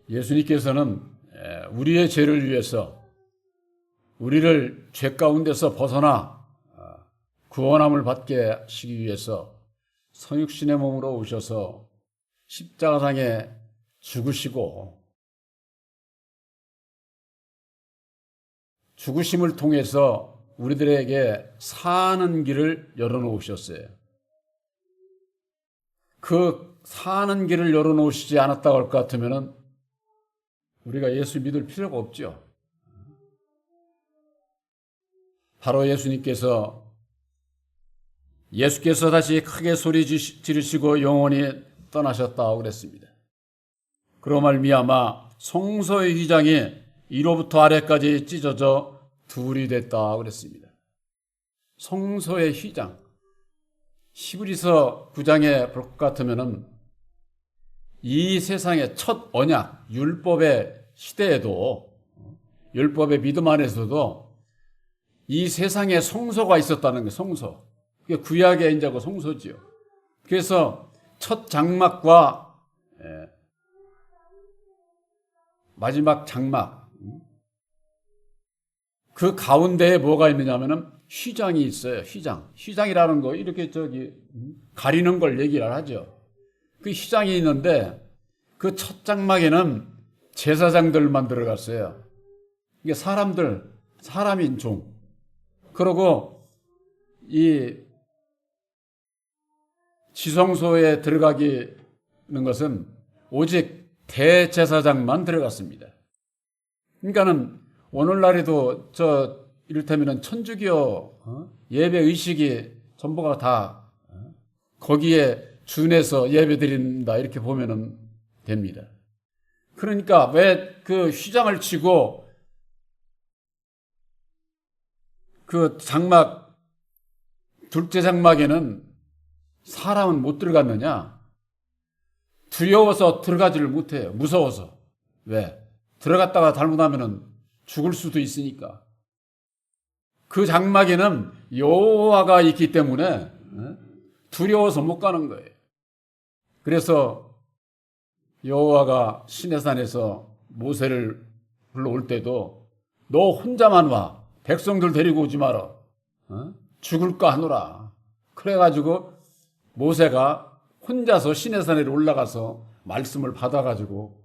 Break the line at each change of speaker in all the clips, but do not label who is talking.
예수님께서는 우리의 죄를 위해서 우리를 죄 가운데서 벗어나 구원함을 받게 하시기 위해서 성육신의 몸으로 오셔서 십자가상에 죽으시고 죽으심을 통해서 우리들에게 사는 길을 열어놓으셨어요. 그 사는 길을 열어놓으시지 않았다고 할 것 같으면 우리가 예수 믿을 필요가 없죠. 바로 예수께서 다시 크게 소리 지르시고 영원히 떠나셨다고 그랬습니다. 그로 말미암아 성소의 휘장이 위로부터 아래까지 찢어져 둘이 됐다고 그랬습니다. 성소의 휘장. 히브리서 9장에 볼 것 같으면 이 세상의 첫 언약, 율법의 시대에도, 율법의 믿음 안에서도 이 세상에 성소가 있었다는 거예요. 성소. 그게 구약의 이제 그 성소지요. 그래서 첫 장막과 마지막 장막, 그 가운데에 뭐가 있느냐면은 휘장이 있어요. 휘장이라는 거 이렇게 가리는 걸 얘기를 하죠. 그 휘장이 있는데 그 첫 장막에는 제사장들만 들어갔어요. 이게 사람인 종. 그러고 이 지성소에 들어가기는 것은 오직 대제사장만 들어갔습니다. 그러니까는 오늘날에도 이를테면 천주교 예배 의식이 전부가 다 거기에 준해서 예배 드린다 이렇게 보면 됩니다. 그러니까 왜 그 휘장을 치고 그 장막, 둘째 장막에는 사람은 못 들어갔느냐? 두려워서 들어가지를 못해요. 무서워서. 왜? 들어갔다가 잘못하면 죽을 수도 있으니까. 그 장막에는 여호와가 있기 때문에 두려워서 못 가는 거예요. 그래서 여호와가 시내산에서 모세를 불러올 때도 너 혼자만 와. 백성들 데리고 오지 마라. 죽을까 하노라. 그래가지고 모세가 혼자서 시내산에 올라가서 말씀을 받아가지고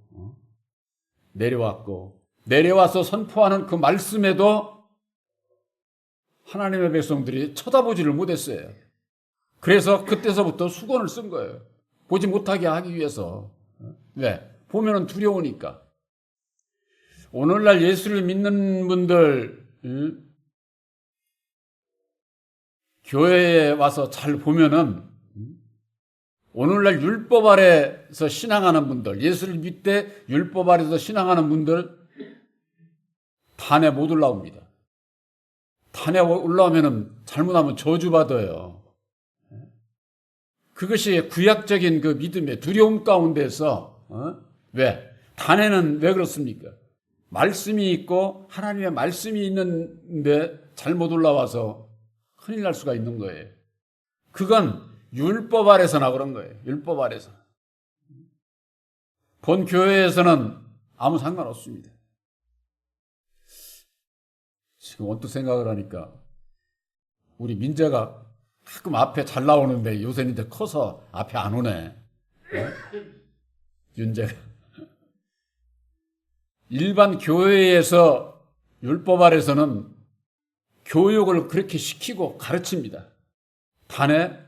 내려와서 선포하는 그 말씀에도 하나님의 백성들이 쳐다보지를 못했어요. 그래서 그때서부터 수건을 쓴 거예요. 보지 못하게 하기 위해서. 왜? 보면은 두려우니까. 오늘날 예수를 믿는 분들 교회에 와서 잘 보면은 오늘날 율법 아래서 신앙하는 분들, 예수를 믿되 율법 아래서 신앙하는 분들 단에 못 올라옵니다. 단에 올라오면은 잘못하면 저주받아요. 그것이 구약적인 그 믿음의 두려움 가운데서 왜? 단에는 왜 그렇습니까? 말씀이 있고 하나님의 말씀이 있는데 잘못 올라와서 큰일 날 수가 있는 거예요. 그건 율법 아래서나 그런 거예요. 율법 아래서. 본 교회에서는 아무 상관없습니다. 지금 언뜻 생각을 하니까 우리 민재가 가끔 앞에 잘 나오는데 요새는 이제 커서 앞에 안 오네. 윤재가. 일반 교회에서 율법 아래서는 교육을 그렇게 시키고 가르칩니다. 단에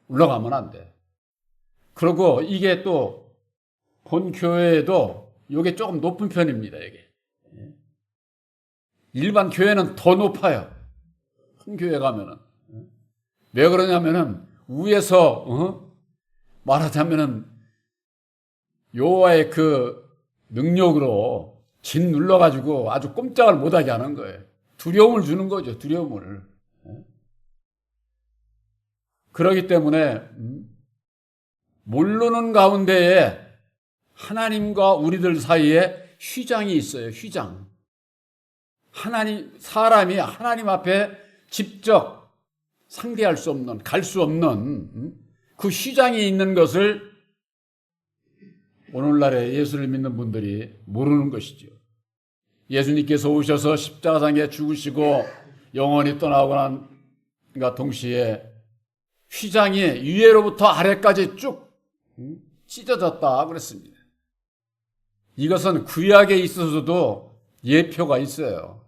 올라가면 안 돼. 그리고 이게 또 본 교회에도 이게 조금 높은 편입니다. 이게 일반 교회는 더 높아요. 큰 교회 가면은 왜 그러냐면은 위에서 말하자면은 여호와의 그 능력으로 진 눌러가지고 아주 꼼짝을 못하게 하는 거예요. 두려움을 주는 거죠. 두려움을. 그렇기 때문에 모르는 가운데에 하나님과 우리들 사이에 휘장이 있어요. 휘장. 사람이 하나님 앞에 직접 상대할 수 없는, 갈 수 없는 그 휘장이 있는 것을 오늘날의 예수를 믿는 분들이 모르는 것이죠. 예수님께서 오셔서 십자가상에 죽으시고 영원히 떠나고 난가 동시에 휘장이 위에로부터 아래까지 쭉 찢어졌다 그랬습니다. 이것은 구약에 있어서도 예표가 있어요.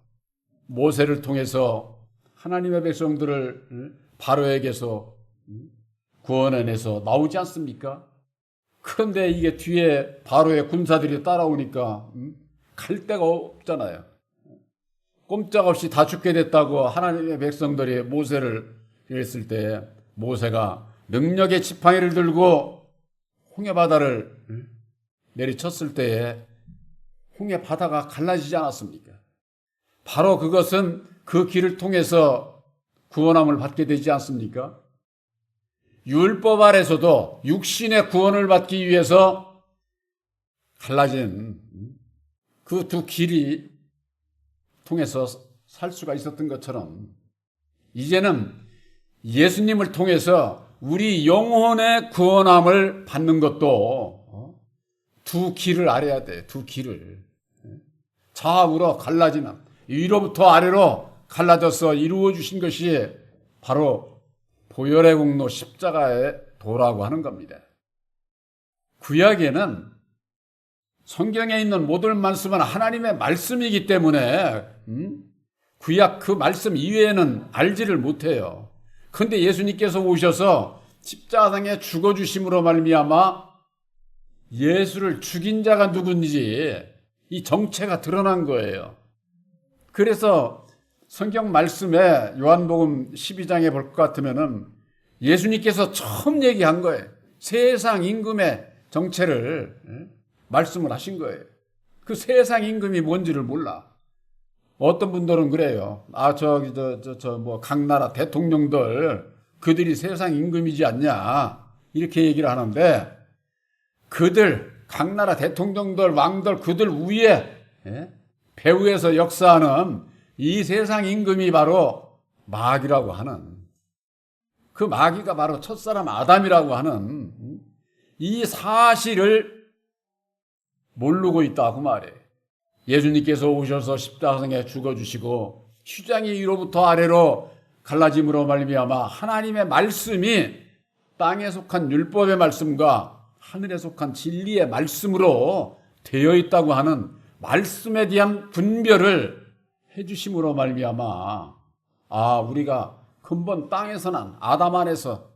모세를 통해서 하나님의 백성들을 바로에게서 구원해내서 나오지 않습니까? 그런데 이게 뒤에 바로의 군사들이 따라오니까 갈 데가 없잖아요. 꼼짝없이 다 죽게 됐다고 하나님의 백성들이 모세를 이랬을 때 모세가 능력의 지팡이를 들고 홍해 바다를 내리쳤을 때에 홍해 바다가 갈라지지 않았습니까? 바로 그것은 그 길을 통해서 구원함을 받게 되지 않습니까? 율법 아래서도 육신의 구원을 받기 위해서 갈라진 그 두 길이 통해서 살 수가 있었던 것처럼 이제는 예수님을 통해서 우리 영혼의 구원함을 받는 것도 두 길을 알아야 돼. 두 길을. 좌우로 갈라지는 위로부터 아래로 갈라져서 이루어 주신 것이 바로 보혈의 공로 십자가의 도라고 하는 겁니다. 구약에는 성경에 있는 모든 말씀은 하나님의 말씀이기 때문에 구약 그 말씀 이외에는 알지를 못해요. 그런데 예수님께서 오셔서 십자가상에 죽어주심으로 말미암아 예수를 죽인 자가 누군지 이 정체가 드러난 거예요. 그래서 성경 말씀에 요한복음 12장에 볼 것 같으면은 예수님께서 처음 얘기한 거예요. 세상 임금의 정체를 말씀을 하신 거예요. 그 세상 임금이 뭔지를 몰라. 어떤 분들은 그래요. 각 나라 대통령들 그들이 세상 임금이지 않냐 이렇게 얘기를 하는데 각 나라 대통령들 왕들 그들 위에 배후에서 역사하는 이 세상 임금이 바로 마귀라고 하는 그 마귀가 바로 첫사람 아담이라고 하는 이 사실을 모르고 있다고 말해. 예수님께서 오셔서 십자가상에 죽어주시고 휘장이 위로부터 아래로 갈라짐으로 말미암아 하나님의 말씀이 땅에 속한 율법의 말씀과 하늘에 속한 진리의 말씀으로 되어 있다고 하는 말씀에 대한 분별을 해주심으로 말미암아 우리가 근본 땅에서 난 아담 안에서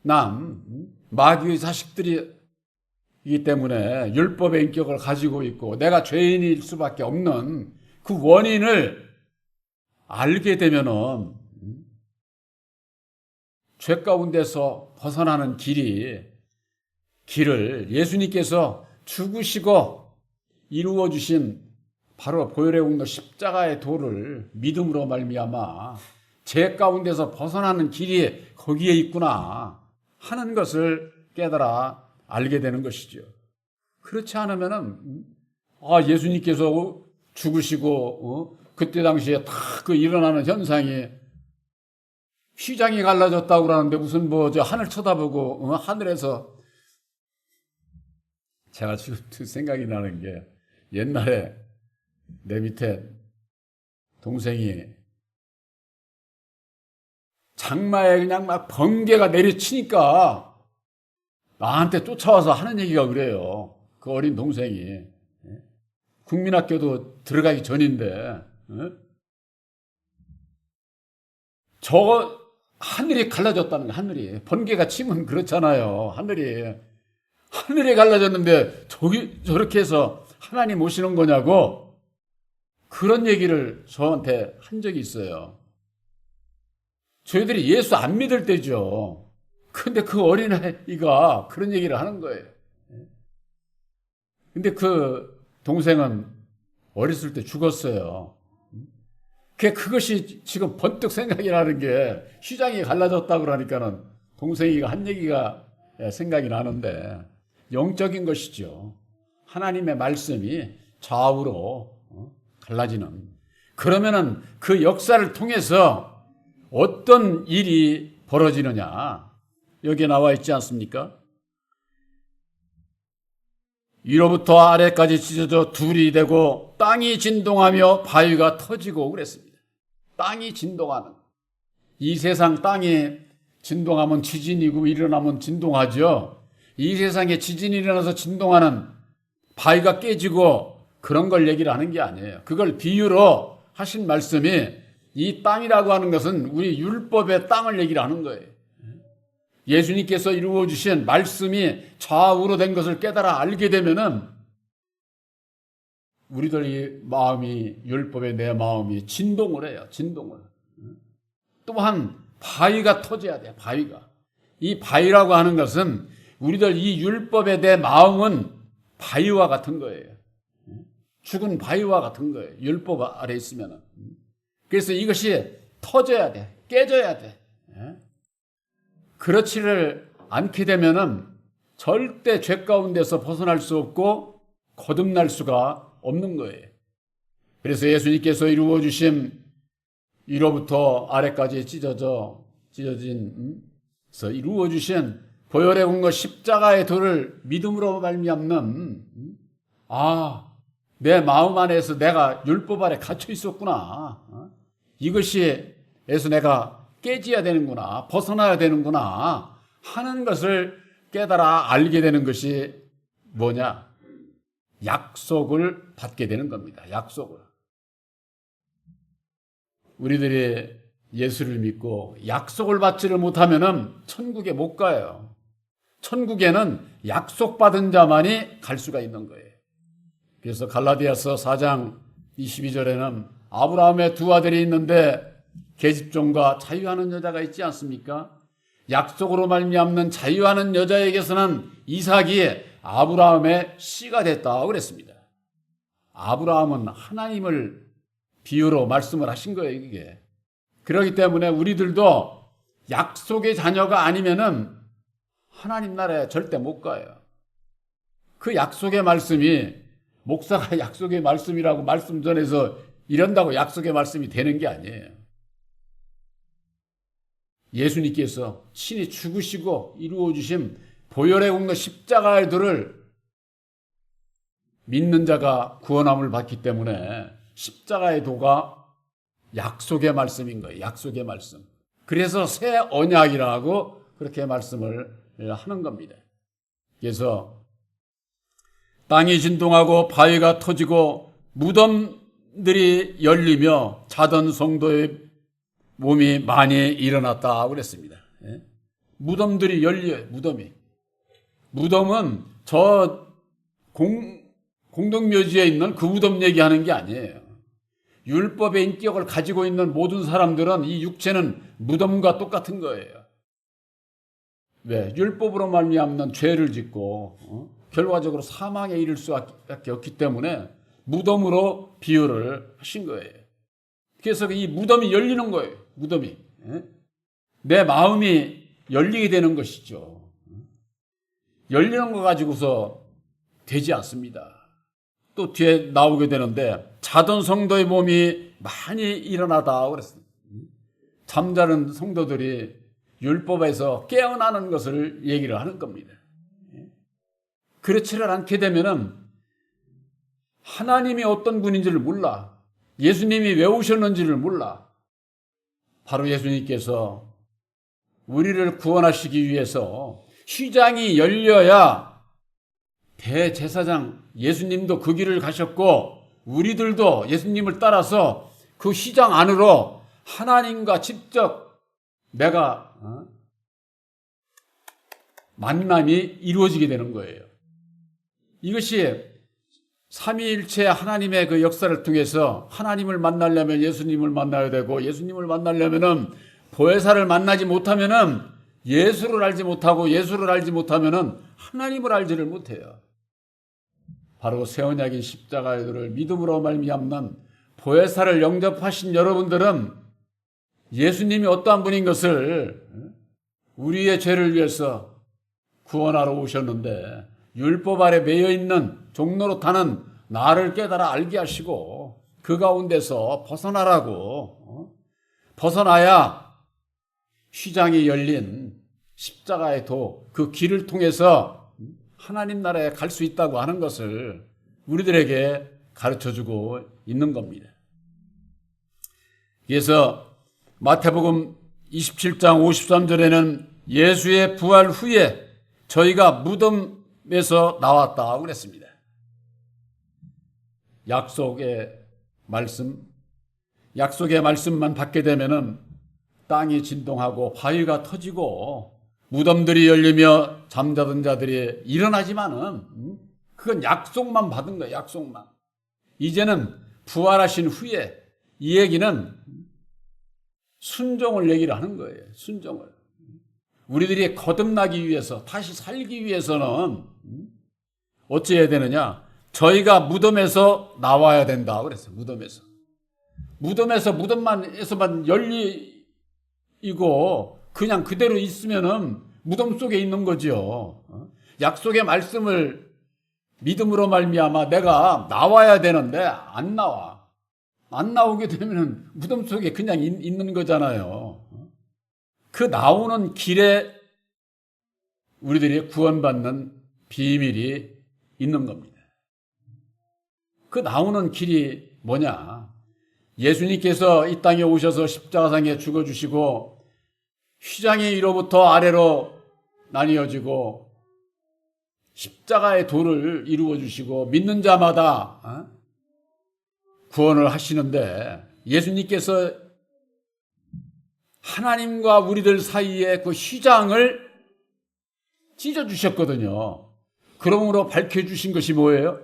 난 마귀의 자식들이기 때문에 율법의 인격을 가지고 있고 내가 죄인일 수밖에 없는 그 원인을 알게 되면은 죄 가운데서 벗어나는 길을 예수님께서 죽으시고 이루어 주신 바로 보혈의 공로 십자가의 도를 믿음으로 말미암아 죄 가운데서 벗어나는 길이 거기에 있구나 하는 것을 깨달아 알게 되는 것이죠. 그렇지 않으면은 예수님께서 죽으시고 그때 당시에 다 그 일어나는 현상이 휘장이 갈라졌다고 그러는데 무슨 하늘 쳐다보고 하늘에서 제가 지금 생각이 나는 게 옛날에 내 밑에 동생이 장마에 그냥 막 번개가 내리치니까 나한테 쫓아와서 하는 얘기가 그래요. 그 어린 동생이. 국민학교도 들어가기 전인데 저 하늘이 갈라졌다는 거. 하늘이 번개가 치면 그렇잖아요. 하늘이 갈라졌는데 저렇게 해서 하나님 오시는 거냐고 그런 얘기를 저한테 한 적이 있어요. 저희들이 예수 안 믿을 때죠. 근데 그 어린아이가 그런 얘기를 하는 거예요. 근데 그 동생은 어렸을 때 죽었어요. 그것이 지금 번뜩 생각이 나는 게 휘장이 갈라졌다고 그러니까는 동생이가 한 얘기가 생각이 나는데 영적인 것이죠. 하나님의 말씀이 좌우로 갈라지는. 그러면은 그 역사를 통해서 어떤 일이 벌어지느냐. 여기에 나와 있지 않습니까? 위로부터 아래까지 찢어져 둘이 되고 땅이 진동하며 바위가 터지고 그랬습니다. 땅이 진동하는. 이 세상 땅이 진동하면 지진이고 일어나면 진동하죠. 이 세상에 지진이 일어나서 진동하는 바위가 깨지고 그런 걸 얘기를 하는 게 아니에요. 그걸 비유로 하신 말씀이 이 땅이라고 하는 것은 우리 율법의 땅을 얘기를 하는 거예요. 예수님께서 이루어주신 말씀이 좌우로 된 것을 깨달아 알게 되면은 우리들 이 마음이, 율법의 내 마음이 진동을 해요. 진동을. 또한 바위가 터져야 돼요. 바위가. 이 바위라고 하는 것은 우리들 이 율법의 내 마음은 바위와 같은 거예요. 죽은 바위와 같은 거예요. 율법 아래 있으면은. 그래서 이것이 터져야 돼. 깨져야 돼. 그렇지를 않게 되면은 절대 죄 가운데서 벗어날 수 없고 거듭날 수가 없는 거예요. 그래서 예수님께서 이루어주신 위로부터 아래까지 찢어진 이루어주신 보혈의 공로 십자가의 도를 믿음으로 말미암는 내 마음 안에서 내가 율법 아래 갇혀 있었구나. 이것이에서 내가 깨져야 되는구나. 벗어나야 되는구나 하는 것을 깨달아 알게 되는 것이 뭐냐? 약속을 받게 되는 겁니다. 약속을. 우리들이 예수를 믿고 약속을 받지를 못하면은 천국에 못 가요. 천국에는 약속받은 자만이 갈 수가 있는 거예요. 그래서 갈라디아서 4장 22절에는 아브라함의 두 아들이 있는데 계집종과 자유하는 여자가 있지 않습니까? 약속으로 말미암는 자유하는 여자에게서는 이삭이 아브라함의 씨가 됐다 그랬습니다. 아브라함은 하나님을 비유로 말씀을 하신 거예요, 이게. 그렇기 때문에 우리들도 약속의 자녀가 아니면은 하나님 나라에 절대 못 가요. 그 약속의 말씀이 목사가 약속의 말씀이라고 말씀 전해서 이런다고 약속의 말씀이 되는 게 아니에요. 예수님께서 친히 죽으시고 이루어주신 보혈의 공로 십자가의 도를 믿는 자가 구원함을 받기 때문에 십자가의 도가 약속의 말씀인 거예요. 약속의 말씀. 그래서 새 언약이라고 그렇게 말씀을 하는 겁니다. 그래서 땅이 진동하고 바위가 터지고 무덤들이 열리며 자던 성도의 몸이 많이 일어났다 그랬습니다. 무덤들이 열려요. 무덤은 저 공동묘지에 있는 그 무덤 얘기하는 게 아니에요. 율법의 인격을 가지고 있는 모든 사람들은 이 육체는 무덤과 똑같은 거예요. 왜? 율법으로 말미암는 죄를 짓고 결과적으로 사망에 이를 수밖에 없기 때문에 무덤으로 비유를 하신 거예요. 그래서 이 무덤이 열리는 거예요. 무덤이. 내 마음이 열리게 되는 것이죠. 열리는 거 가지고서 되지 않습니다. 또 뒤에 나오게 되는데 자던 성도의 몸이 많이 일어나다 그랬어요. 잠자는 성도들이 율법에서 깨어나는 것을 얘기를 하는 겁니다. 그렇지를 않게 되면은 하나님이 어떤 분인지를 몰라. 예수님이 왜 오셨는지를 몰라. 바로 예수님께서 우리를 구원하시기 위해서 휘장이 열려야 대제사장 예수님도 그 길을 가셨고 우리들도 예수님을 따라서 그 휘장 안으로 하나님과 직접 내가 만남이 이루어지게 되는 거예요. 이것이 삼위일체 하나님의 그 역사를 통해서 하나님을 만나려면 예수님을 만나야 되고 예수님을 만나려면은 보혜사를 만나지 못하면은 예수를 알지 못하고 예수를 알지 못하면은 하나님을 알지를 못해요. 바로 새 언약인 십자가의 도를 믿음으로 말미암는 보혜사를 영접하신 여러분들은 예수님이 어떠한 분인 것을 우리의 죄를 위해서 구원하러 오셨는데 율법 아래 매여 있는 종로로 타는 나를 깨달아 알게 하시고 그 가운데서 벗어나라고 벗어나야 휘장이 열린 십자가의 도 그 길을 통해서 하나님 나라에 갈 수 있다고 하는 것을 우리들에게 가르쳐주고 있는 겁니다. 그래서 마태복음 27장 53절에는 예수의 부활 후에 저희가 무덤에서 나왔다고 그랬습니다. 약속의 말씀만 받게 되면은 땅이 진동하고 바위가 터지고 무덤들이 열리며 잠자던 자들이 일어나지만은 그건 약속만 받은 거예요. 약속만. 이제는 부활하신 후에 이 얘기는 순종을 얘기를 하는 거예요. 순종을. 우리들이 거듭나기 위해서, 다시 살기 위해서는 어찌해야 되느냐? 저희가 무덤에서 나와야 된다 그랬어요. 무덤에서만 열리고 그냥 그대로 있으면은 무덤 속에 있는 거죠. 약속의 말씀을 믿음으로 말미암아 내가 나와야 되는데 안 나와. 안 나오게 되면은 무덤 속에 그냥 있는 거잖아요. 그 나오는 길에 우리들이 구원받는 비밀이 있는 겁니다. 그 나오는 길이 뭐냐? 예수님께서 이 땅에 오셔서 십자가상에 죽어주시고 휘장의 위로부터 아래로 나뉘어지고 십자가의 도를 이루어주시고 믿는 자마다 구원을 하시는데 예수님께서 하나님과 우리들 사이에 그 휘장을 찢어주셨거든요. 그러므로 밝혀주신 것이 뭐예요?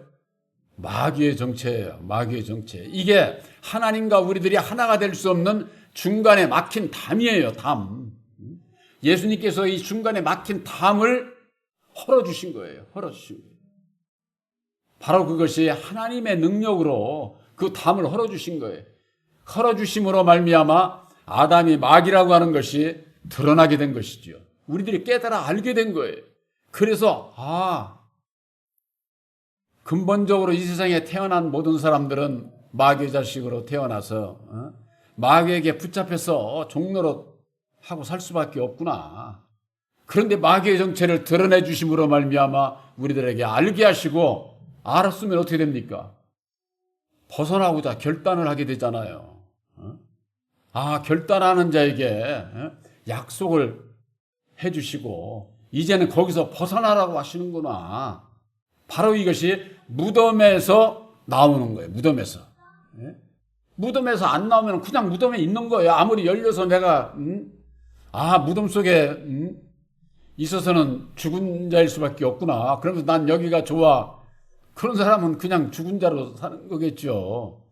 마귀의 정체예요. 마귀의 정체. 이게 하나님과 우리들이 하나가 될 수 없는 중간에 막힌 담이에요. 담. 예수님께서 이 중간에 막힌 담을 헐어주신 거예요. 헐어주신 거예요. 바로 그것이 하나님의 능력으로 그 담을 헐어주신 거예요. 헐어주심으로 말미암아 아담이 마귀라고 하는 것이 드러나게 된 것이지요. 우리들이 깨달아 알게 된 거예요. 그래서 근본적으로 이 세상에 태어난 모든 사람들은 마귀의 자식으로 태어나서 마귀에게 붙잡혀서 종노릇 하고 살 수밖에 없구나. 그런데 마귀의 정체를 드러내 주심으로 말미암아 우리들에게 알게 하시고 알았으면 어떻게 됩니까? 벗어나고자 결단을 하게 되잖아요. 결단하는 자에게 약속을 해주시고 이제는 거기서 벗어나라고 하시는구나. 바로 이것이 무덤에서 나오는 거예요. 무덤에서. 무덤에서 안 나오면 그냥 무덤에 있는 거예요. 아무리 열려서 내가 무덤 속에 있어서는 죽은 자일 수밖에 없구나. 그러면서 난 여기가 좋아. 그런 사람은 그냥 죽은 자로 사는 거겠죠.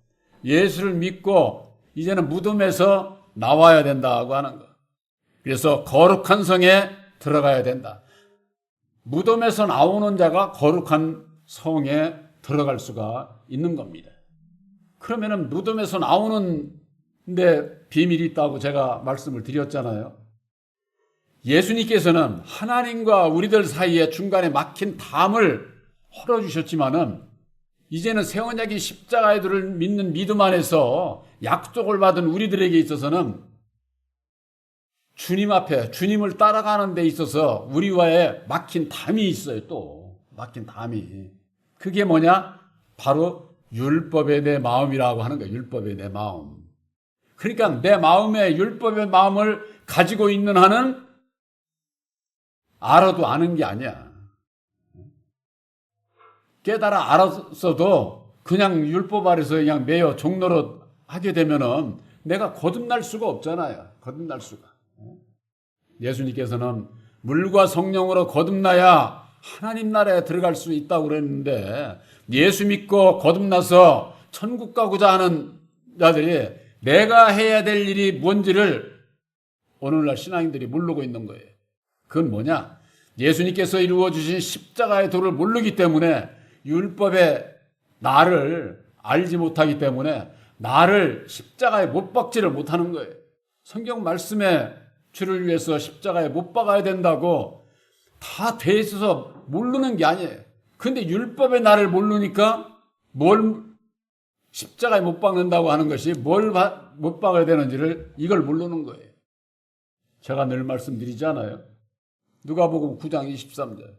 예수를 믿고 이제는 무덤에서 나와야 된다고 하는 거. 그래서 거룩한 성에 들어가야 된다. 무덤에서 나오는 자가 거룩한 성에 들어갈 수가 있는 겁니다. 그러면은 무덤에서 나오는 데 비밀이 있다고 제가 말씀을 드렸잖아요. 예수님께서는 하나님과 우리들 사이에 중간에 막힌 담을 헐어주셨지만은 이제는 새 언약인 십자가의 도를 믿는 믿음 안에서 약속을 받은 우리들에게 있어서는 주님 앞에 주님을 따라가는 데 있어서 우리와의 막힌 담이 있어요. 또 막힌 담이. 그게 뭐냐? 바로 율법의 내 마음이라고 하는 거예요. 율법의 내 마음. 그러니까 내 마음에 율법의 마음을 가지고 있는 한은 알아도 아는 게 아니야. 깨달아 알았어도 그냥 율법 아래서 그냥 매여 종노릇 하게 되면은 내가 거듭날 수가 없잖아요. 거듭날 수가. 예수님께서는 물과 성령으로 거듭나야 하나님 나라에 들어갈 수 있다고 그랬는데 예수 믿고 거듭나서 천국 가고자 하는 자들이 내가 해야 될 일이 뭔지를 오늘날 신앙인들이 모르고 있는 거예요. 그건 뭐냐? 예수님께서 이루어주신 십자가의 도를 모르기 때문에 율법의 나를 알지 못하기 때문에 나를 십자가에 못 박지를 못하는 거예요. 성경 말씀에 주를 위해서 십자가에 못 박아야 된다고 다 돼 있어서 모르는 게 아니에요. 근데 율법의 나를 모르니까 뭘 십자가에 못 박는다고 하는 것이 뭘 못 박아야 되는지를 이걸 모르는 거예요. 제가 늘 말씀드리잖아요. 누가복음 9장 23절.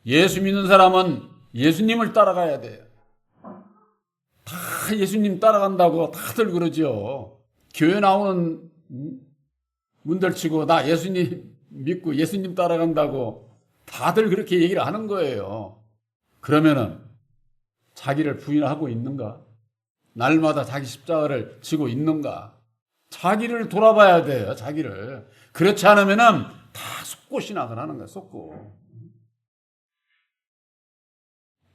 예수 믿는 사람은 예수님을 따라가야 돼요. 다 예수님 따라간다고 다들 그러죠. 교회 나오는 분들 치고 나 예수님 믿고 예수님 따라간다고 다들 그렇게 얘기를 하는 거예요. 그러면은 자기를 부인하고 있는가? 날마다 자기 십자가를 지고 있는가? 자기를 돌아봐야 돼요. 자기를. 그렇지 않으면은 다 속고 신앙을 하는 거예요. 속고.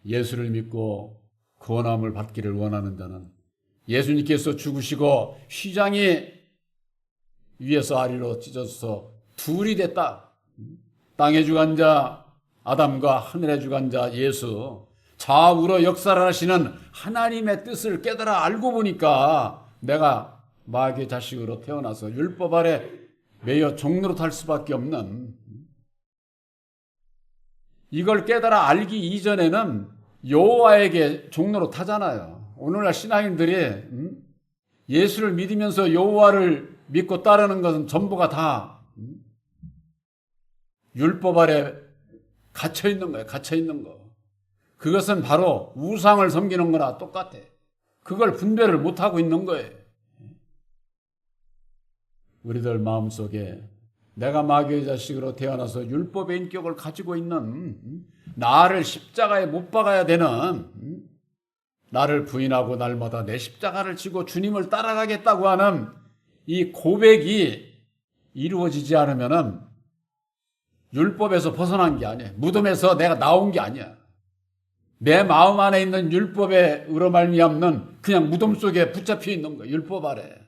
예수를 믿고 구원함을 받기를 원하는 자는 예수님께서 죽으시고 휘장이 위에서 아래로 찢어져서 둘이 됐다. 땅에 주관 자 아담과 하늘에 주관 자 예수, 좌우로 역사를 하시는 하나님의 뜻을 깨달아 알고 보니까 내가 마귀의 자식으로 태어나서 율법 아래 매여 종노릇할 수밖에 없는, 이걸 깨달아 알기 이전에는 여호와에게 종노릇 하잖아요. 오늘날 신앙인들이 예수를 믿으면서 여호와를 믿고 따르는 것은 전부가 다 율법 아래 갇혀 있는 거예요. 갇혀 있는 거. 그것은 바로 우상을 섬기는 거나 똑같아. 그걸 분별을 못하고 있는 거예요. 우리들 마음속에 내가 마귀의 자식으로 태어나서 율법의 인격을 가지고 있는, 나를 십자가에 못 박아야 되는, 나를 부인하고 날마다 내 십자가를 지고 주님을 따라가겠다고 하는 이 고백이 이루어지지 않으면은 율법에서 벗어난 게 아니야. 무덤에서 내가 나온 게 아니야. 내 마음 안에 있는 율법에 으로 말미암는 그냥 무덤 속에 붙잡혀 있는 거야. 율법 아래.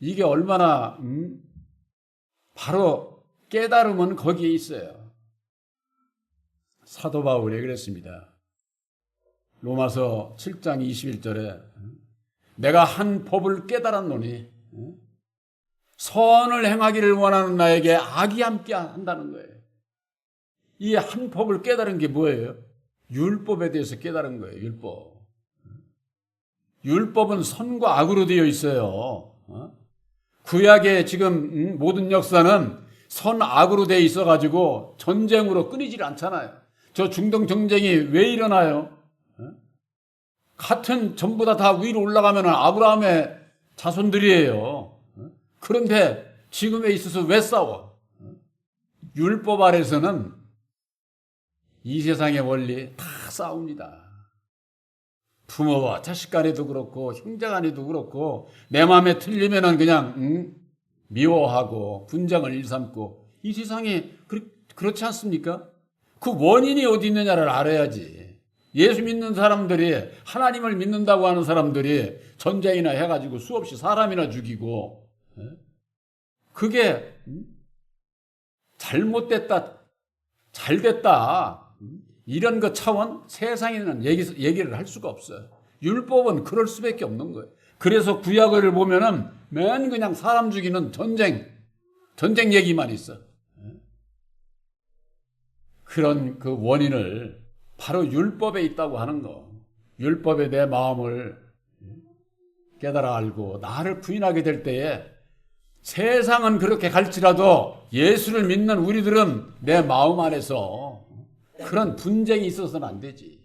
이게 얼마나 바로 깨달음은 거기에 있어요. 사도 바울이 그랬습니다. 로마서 7장 21절에 내가 한 법을 깨달았노니 선을 행하기를 원하는 나에게 악이 함께 한다는 거예요. 이 한 법을 깨달은 게 뭐예요? 율법에 대해서 깨달은 거예요. 율법. 율법은 선과 악으로 되어 있어요. 구약의 지금 모든 역사는 선 악으로 되어 있어가지고 전쟁으로 끊이질 않잖아요. 저 중동 전쟁이 왜 일어나요? 같은 전부 다 위로 올라가면 아브라함의 자손들이에요. 그런데 지금에 있어서 왜 싸워? 율법 아래서는 이 세상의 원리 다 싸웁니다. 부모와 자식 간에도 그렇고 형제 간에도 그렇고 내 마음에 틀리면은 그냥 미워하고 분쟁을 일삼고, 이 세상이 그렇지 않습니까? 그 원인이 어디 있느냐를 알아야지. 예수 믿는 사람들이, 하나님을 믿는다고 하는 사람들이 전쟁이나 해가지고 수없이 사람이나 죽이고, 그게 잘못됐다, 잘됐다, 이런 것 차원 세상에는 얘기를 할 수가 없어요. 율법은 그럴 수밖에 없는 거예요. 그래서 구약을 보면은 맨 그냥 사람 죽이는 전쟁 얘기만 있어. 그런 그 원인을 바로 율법에 있다고 하는 거. 율법에 내 마음을 깨달아 알고 나를 부인하게 될 때에 세상은 그렇게 갈지라도 예수를 믿는 우리들은 내 마음 안에서 그런 분쟁이 있어서는 안 되지.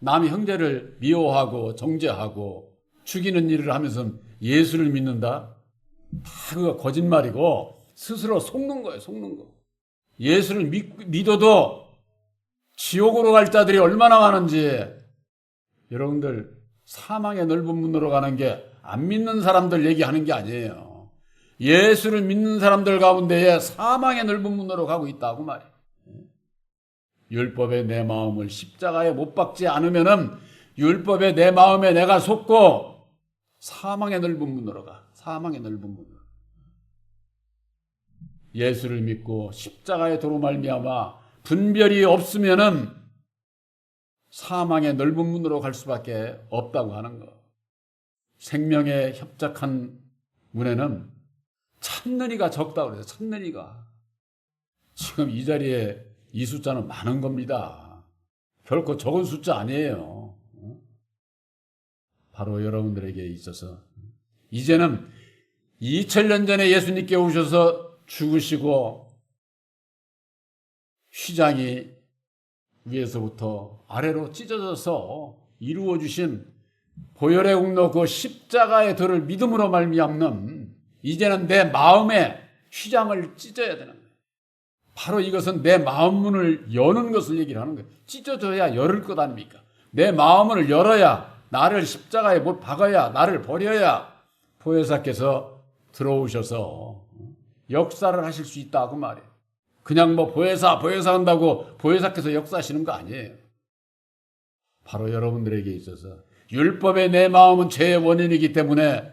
남의 형제를 미워하고 정죄하고 죽이는 일을 하면서 예수를 믿는다? 다 그거 거짓말이고 스스로 속는 거예요. 속는 거. 예수를 믿어도 지옥으로 갈 자들이 얼마나 많은지, 여러분들 사망의 넓은 문으로 가는 게 안 믿는 사람들 얘기하는 게 아니에요. 예수를 믿는 사람들 가운데에 사망의 넓은 문으로 가고 있다고 말이에요. 율법에 내 마음을 십자가에 못 박지 않으면은 율법에 내 마음에 내가 속고 사망의 넓은 문으로 가. 사망의 넓은 문으로. 예수를 믿고 십자가의 도로 말미암아 분별이 없으면은 사망의 넓은 문으로 갈 수밖에 없다고 하는 거. 생명에 협착한 문에는 찾는 이가 적다고 그래요. 찾는 이가. 지금 이 자리에 이 숫자는 많은 겁니다. 결코 적은 숫자 아니에요. 바로 여러분들에게 있어서 이제는 2000년 전에 예수님께 오셔서 죽으시고 휘장이 위에서부터 아래로 찢어져서 이루어 주신 보혈의 공로 그 십자가의 도를 믿음으로 말미암는 이제는 내 마음의 휘장을 찢어야 되는 거예요. 바로 이것은 내 마음 문을 여는 것을 얘기를 하는 거예요. 찢어져야 열을 것 아닙니까? 내 마음을 열어야 나를 십자가에 못 박아야 나를 버려야 보혜사께서 들어오셔서 역사를 하실 수 있다 그 말이에요. 그냥 뭐 보혜사 한다고 보혜사께서 역사하시는 거 아니에요. 바로 여러분들에게 있어서 율법의 내 마음은 죄의 원인이기 때문에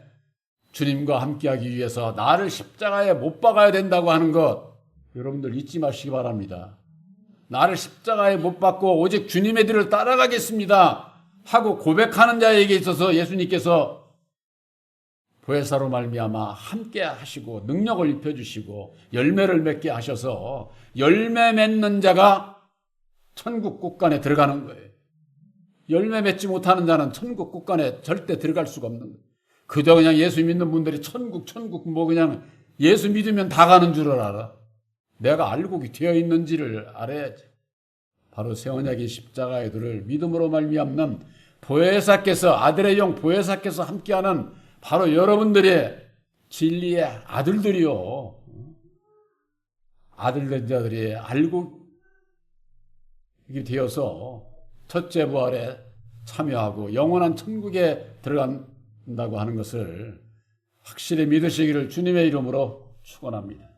주님과 함께하기 위해서 나를 십자가에 못 박아야 된다고 하는 것 여러분들 잊지 마시기 바랍니다. 나를 십자가에 못 박고 오직 주님의 뒤를 따라가겠습니다 하고 고백하는 자에게 있어서 예수님께서 보혜사로 말미암아 함께 하시고 능력을 입혀주시고 열매를 맺게 하셔서 열매 맺는 자가 천국 국간에 들어가는 거예요. 열매 맺지 못하는 자는 천국 국간에 절대 들어갈 수가 없는 거예요. 그저 그냥 예수 믿는 분들이 천국 뭐 그냥 예수 믿으면 다 가는 줄을 알아. 내가 알고 되어 있는지를 알아야지. 바로 새 언약의 십자가의 도를 믿음으로 말미암는 보혜사께서 아들의 영 보혜사께서 함께하는 바로 여러분들의 진리의 아들들이요. 아들된 자들이 알고 되어서 첫째 부활에 참여하고 영원한 천국에 들어간다고 하는 것을 확실히 믿으시기를 주님의 이름으로 축원합니다.